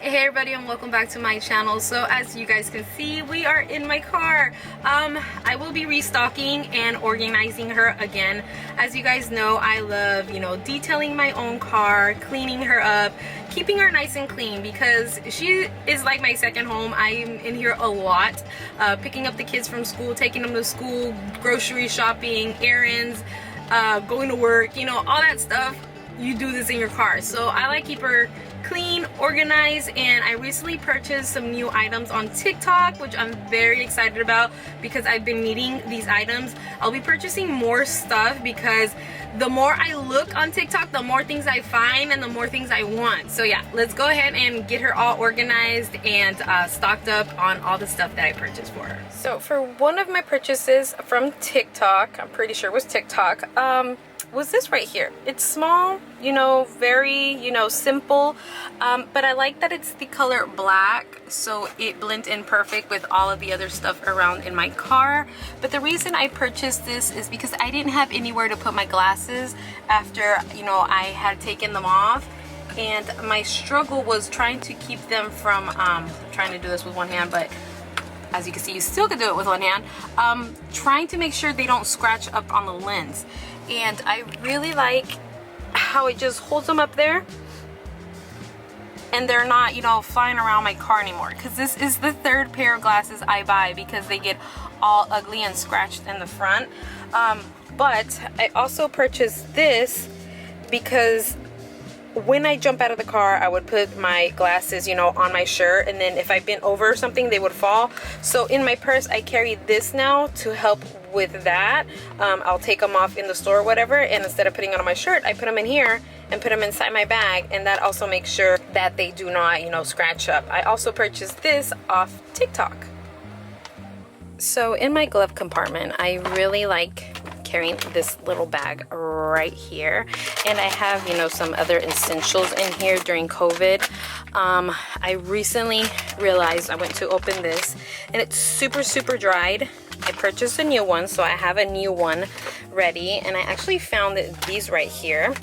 Hey everybody, and welcome back to my channel. So as you guys can see, we are in my car. I will be restocking and organizing her again. As you guys know, I love, detailing my own car, cleaning her up, keeping her nice and clean because she is like my second home. I'm in here a lot, picking up the kids from school, taking them to school, grocery shopping, errands, going to work, all that stuff. You do this in your car. So I like keep her clean, organized, and I recently purchased some new items on TikTok, which I'm very excited about because I've been needing these items. I'll be purchasing more stuff because the more I look on TikTok, the more things I find and the more things I want. So yeah, let's go ahead and get her all organized and stocked up on all the stuff that I purchased for her. So for one of my purchases from TikTok, I'm pretty sure it was TikTok, was this right here. It's small, very, simple, but I like that it's the color black, so it blends in perfect with all of the other stuff around in my car. But the reason I purchased this is because I didn't have anywhere to put my glasses after, I had taken them off. And my struggle was trying to keep them from, trying to do this with one hand, but as you can see, you still can do it with one hand, trying to make sure they don't scratch up on the lens. And I really like how it just holds them up there and they're not, flying around my car anymore, because this is the third pair of glasses I buy because they get all ugly and scratched in the front. But I also purchased this because when I jump out of the car, I would put my glasses, on my shirt, and then if I bent over or something, they would fall. So in my purse, I carry this now to help with that. I'll take them off in the store or whatever, and instead of putting it on my shirt, I put them in here and put them inside my bag, and that also makes sure that they do not, scratch up. I also purchased this off TikTok. So in my glove compartment, I really like carrying this little bag right here, and I have some other essentials in here during COVID. I recently realized I went to open this and it's super dried. I purchased a new one, so I have a new one ready, and I actually found these right here,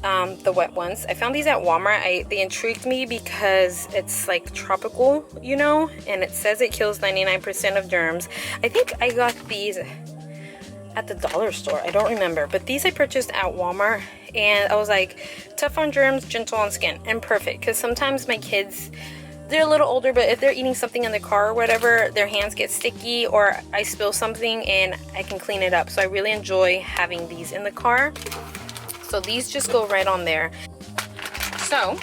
the wet ones. I found these at Walmart. They intrigued me because it's like tropical, and it says it kills 99% of germs. I think I got these at the dollar store, I don't remember, but these I purchased at Walmart, and I was like, tough on germs, gentle on skin, and perfect, because sometimes my kids, they're a little older, but if they're eating something in the car or whatever, their hands get sticky, or I spill something and I can clean it up. So I really enjoy having these in the car. So these just go right on there. So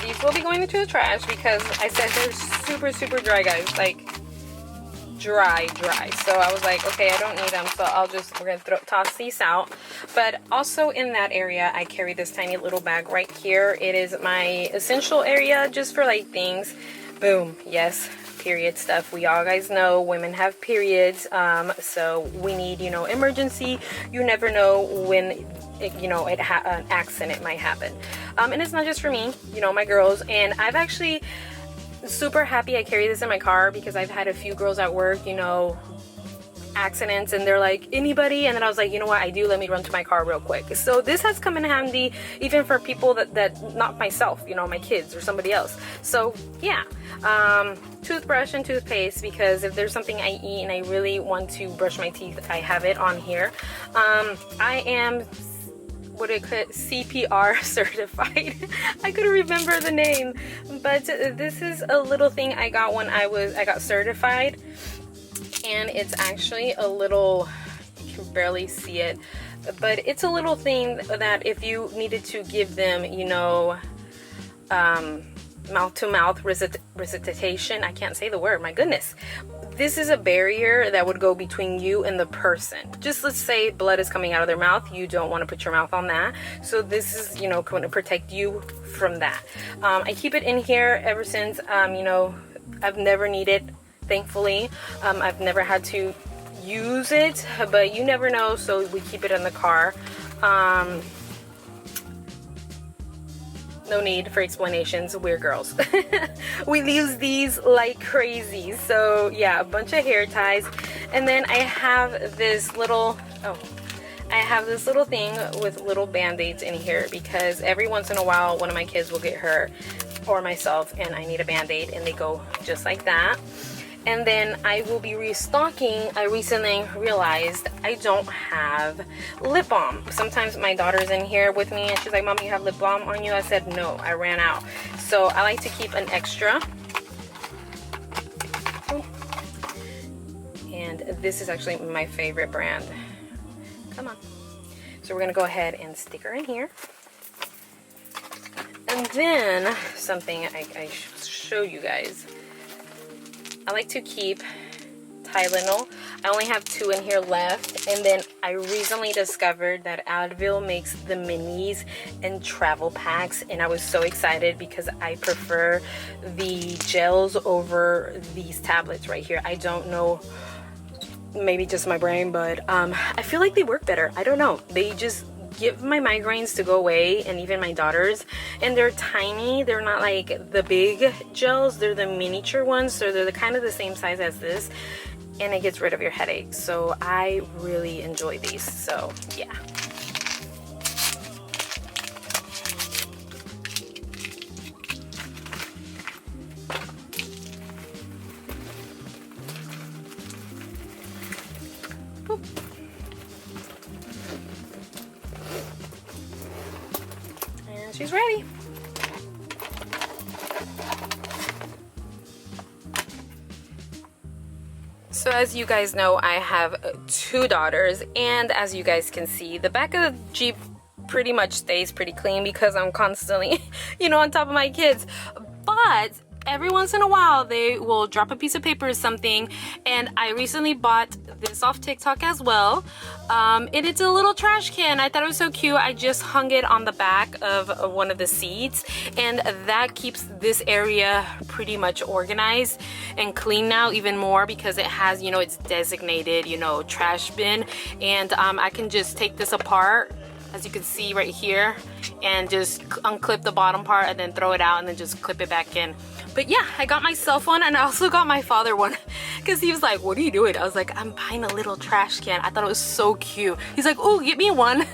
these will be going into the trash because I said they're super dry, guys, like dry. So I was like, okay, I don't need them, so we're gonna toss these out. But also in that area, I carry this tiny little bag right here. It is my essential area, just for like things. Boom, yes, period stuff. We all guys know women have periods, so we need, emergency. You never know when an accident might happen, and it's not just for me, my girls. And I've actually super happy I carry this in my car because I've had a few girls at work, accidents, and they're like, anybody? And then I was like, you know what, I do, let me run to my car real quick. So this has come in handy even for people that not myself, my kids or somebody else. So yeah, toothbrush and toothpaste, because if there's something I eat and I really want to brush my teeth, I have it on here. I am CPR certified. I couldn't remember the name, but this is a little thing I got when I got certified, and it's actually a little, you can barely see it, but it's a little thing that if you needed to give them, mouth-to-mouth resuscitation, I can't say the word, my goodness. This is a barrier that would go between you and the person. Just let's say blood is coming out of their mouth. You don't want to put your mouth on that. So this is, going to protect you from that. I keep it in here ever since, I've never needed, thankfully. I've never had to use it, but you never know, so we keep it in the car. No need for explanations, we're girls. We use these like crazy. So yeah, a bunch of hair ties. And then I have this little, I have this little thing with little band-aids in here because every once in a while one of my kids will get hurt or myself and I need a band-aid, and they go just like that. And then I will be restocking. I recently realized I don't have lip balm. Sometimes my daughter's in here with me and she's like, Mom, you have lip balm on you? I said, no, I ran out. So I like to keep an extra. And this is actually my favorite brand. Come on. So we're gonna go ahead and stick her in here. And then something I should show you guys. I like to keep Tylenol. I only have 2 in here left. And then I recently discovered that Advil makes the minis and travel packs. And I was so excited because I prefer the gels over these tablets right here. I don't know, maybe just my brain, but I feel like they work better. I don't know. They just give my migraines to go away, and even my daughter's, and they're tiny. They're not like the big gels, they're the miniature ones, so they're kind of the same size as this, and it gets rid of your headache. So I really enjoy these. So yeah. She's ready. So as you guys know, I have 2 daughters, and as you guys can see, the back of the Jeep pretty much stays pretty clean because I'm constantly, you know, on top of my kids. But every once in a while they will drop a piece of paper or something, and I recently bought this off TikTok as well. And it's a little trash can. I thought it was so cute. I just hung it on the back of one of the seats, and that keeps this area pretty much organized and clean now even more because it has, you know, it's designated, you know, trash bin. And I can just take this apart, as you can see right here, and just unclip the bottom part and then throw it out and then just clip it back in. But yeah, I got myself one, and I also got my father one because he was like, what are you doing? I was like, I'm buying a little trash can. I thought it was so cute. He's like, oh, get me one.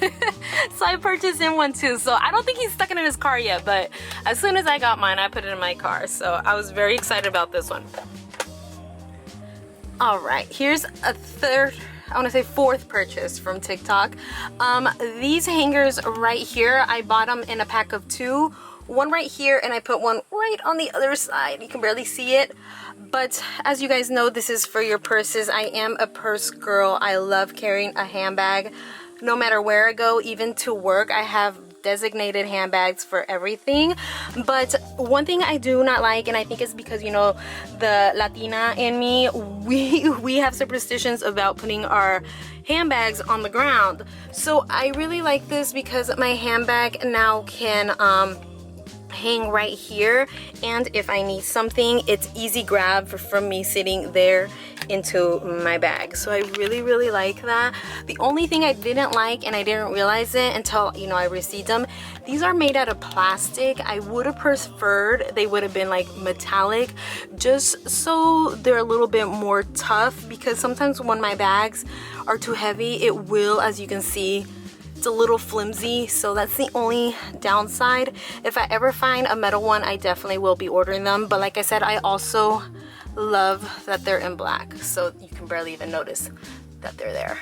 So I purchased him one too. So I don't think he's stuck it in his car yet, but as soon as I got mine, I put it in my car. So I was very excited about this one. All right, here's a third, I want to say 4th purchase from TikTok. These hangers right here, I bought them in a pack of 2. One right here, and I put one right on the other side. You can barely see it, but as you guys know, this is for your purses. I am a purse girl. I love carrying a handbag no matter where I go, even to work. I have designated handbags for everything. But one thing I do not like, and I think it's because, you know, the Latina in me, we have superstitions about putting our handbags on the ground. So I really like this because my handbag now can hang right here, and if I need something, it's easy grab from me sitting there into my bag. So I really like that. The only thing I didn't like, and I didn't realize it until, you know, I received them, these are made out of plastic. I would have preferred they would have been like metallic, just so they're a little bit more tough, because sometimes when my bags are too heavy, it will, as you can see, it's a little flimsy. So that's the only downside. If I ever find a metal one, I definitely will be ordering them. But like I said, I also love that they're in black, so you can barely even notice that they're there.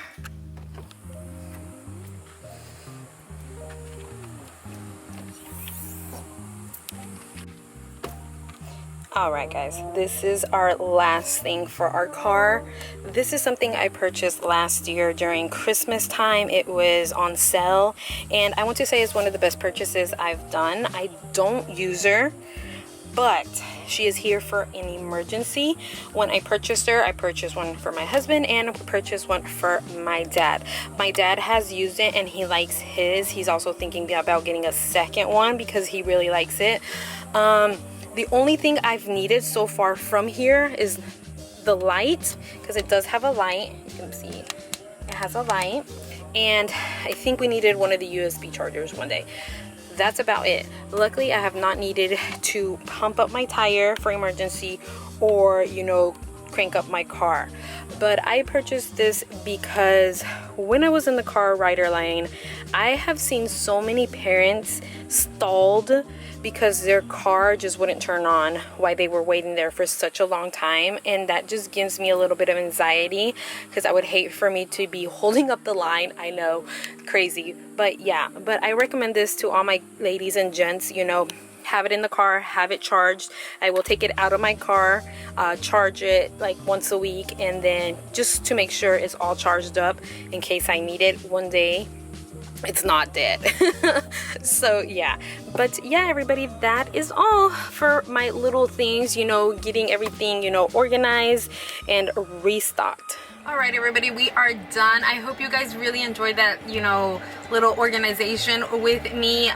Alright guys, this is our last thing for our car. This is something I purchased last year during Christmas time. It was on sale, and I want to say it's one of the best purchases I've done. I don't use her, but she is here for an emergency. When I purchased her, I purchased one for my husband and purchased one for my dad. My dad has used it and he likes his. He's also thinking about getting a second one because he really likes it. The only thing I've needed so far from here is the light, because it does have a light. You can see it has a light, and I think we needed one of the USB chargers one day. That's about it. Luckily, I have not needed to pump up my tire for emergency, or, you know, crank up my car. But I purchased this because when I was in the car rider lane, I have seen so many parents stalled because their car just wouldn't turn on while they were waiting there for such a long time, and that just gives me a little bit of anxiety because I would hate for me to be holding up the line. I know, crazy, but yeah. But I recommend this to all my ladies and gents, you know, have it in the car, have it charged. I will take it out of my car, charge it like once a week, and then just to make sure it's all charged up in case I need it one day it's not dead. So yeah, but yeah, everybody, that is all for my little things, you know, getting everything, you know, organized and restocked. All right, everybody, we are done. I hope you guys really enjoyed that, you know, little organization with me.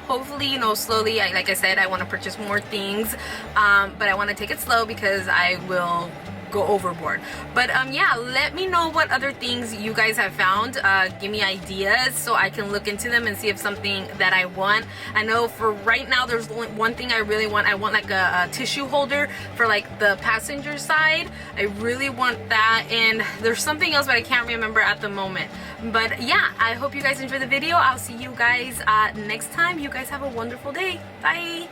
Hopefully, you know, slowly, like I said, I want to purchase more things, but I want to take it slow because I will go overboard. But yeah, let me know what other things you guys have found. Give me ideas so I can look into them and see if something that I want. I know for right now there's only one thing I really want. I want like a tissue holder for like the passenger side. I really want that, and there's something else but I can't remember at the moment. But yeah, I hope you guys enjoyed the video. I'll see you guys next time. You guys have a wonderful day. Bye.